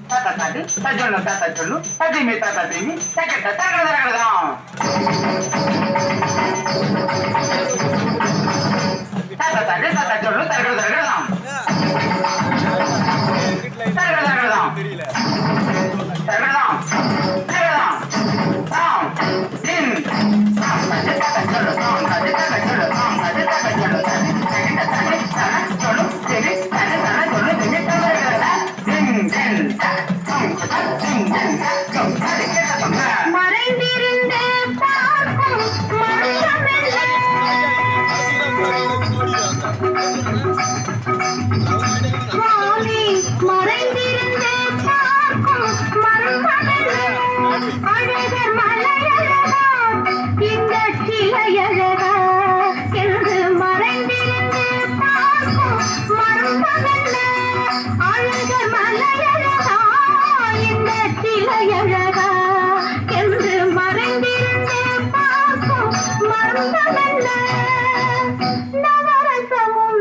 தாத்தா தாடி தஜொல்லு தாத்தா சொல்லு ததிமி தாத்தா திமி தக்கட்ட தரகட தரகடதான் தாத்தா தாடி தாத்தா சொல்லு தரகட தரகடதான் தரகட தரகடதான் தரகடதான் தரகடதான் தாம் தின் தாம் தாடி தாத்தா சொல்லு தாம் தாடி தாத்தா சொல்லு தாம் தாடி தாத்தா சொல்லு தக்கட்ட தாடி தாத்தா சொல்லு திமி தாடி தாத்தா சொல்லு திமி தரகட தின் தின் மறைந்திருந்த பார்க்கும் மறைந்திருந்த பார்க்கும் அழகர் மலையழகா இந்த சிலையழகா என்று மறைந்திருந்த பார்க்கும் மர்மமெல்ல அழகர் மலையழகா இந்த சிலையழகா என்று மறைந்திருந்த பார்க்கும் மர்மமெல்ல நவரசமும்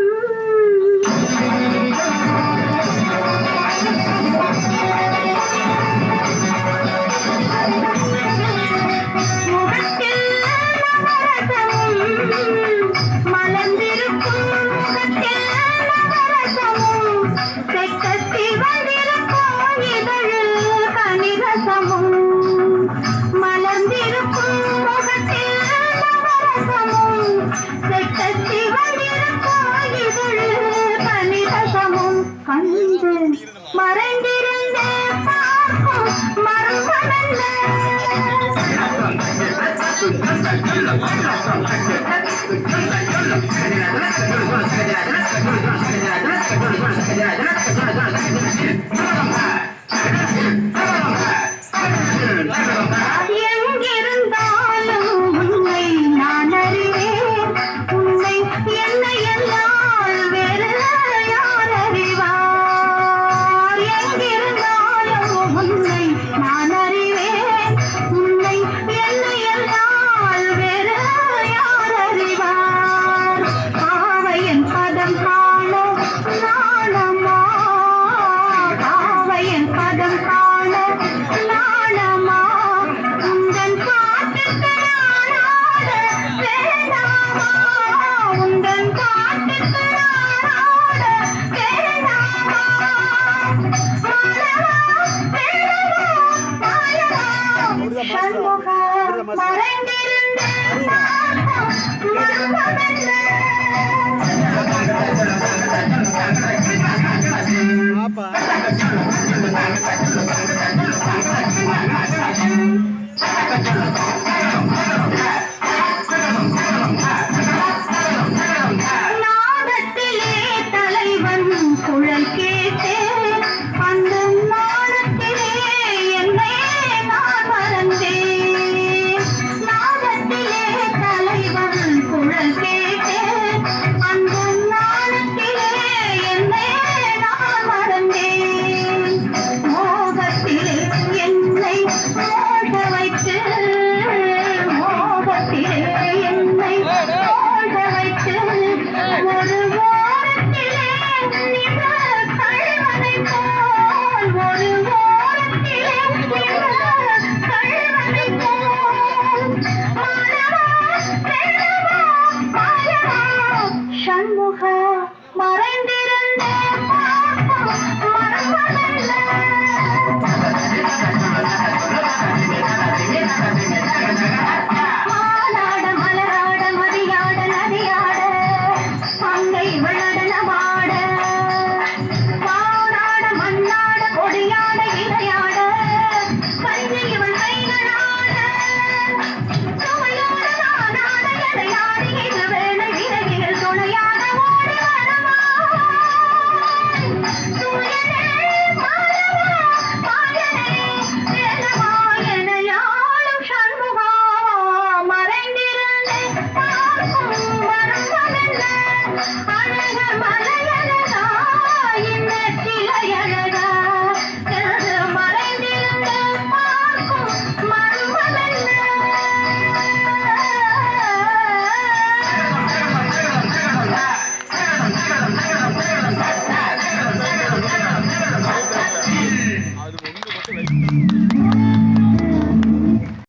முகத்தில் நவரசமும் மலர்ந்திருக்கும் முகத்தில் நவரசமும் செக்கத்தி வந்திருக்கும் இதழில் கனிரசமும் மலர்ந்திருக்கும் முகத்தில் நவரசமும் செக்கத்தி வந்திருக்கும் இதழில் கனிரசமும் கண்டு மறைந்திருந்த பார்க்கும் மர்மமெல்ல எங்கிருந்தாலும் உன்னை நான் அறிவேன் உன்னை என்னை எல்லால் வேறு யார் அறிவார் எங்கிருந்தாலும் உன்னை நான் அறிவேன் உன்னை என்னை எல்லால் வேறு யார் அறிவார் பாவையன் பதம் காண நாணமா பாவையன் பதம் காண நாணமா உந்தன் காட்டுக்கு நானாட வேண்டாமா உந்தன் காட்டுக்கு நானாட வேண்டாமா மாலவா வேடவா மாயவா சண்முகா மறைந்திருந்த பார்க்கும் மர்மமெல்ல நாதத்திலே தலைவன் குழல் கேட்டே அந்த நாடத்திலே என்னை நான் மறந்தேன் நாதத்திலே தலைவன் குழல் கேட்டே அந்த நாடத்திலே என்னை நான் மறந்தேன் மோகத்திலே என்னை மோக வைத்து மோகத்திலே என்னை மோக வைத்து ஒரு ஓரத்திலே நின்ற கள்வனை போல் ஒரு ஓரத்திலே நின்ற கள்வனை போல் மாலவா வேடவா மாயவா சண்முகா மறைந்திருந்த பார்க்கும் மர்மமெல்ல மானாட மலராட மதியாட நதியாட மங்கை விளடனமாட வானாட மண்ணாட கொடியாட இணையாட கையில் இவள் கைகளாட சுமையோட நானாட எதையாடி இது வேலை விரைவில் துணையாக ஓடி வரவா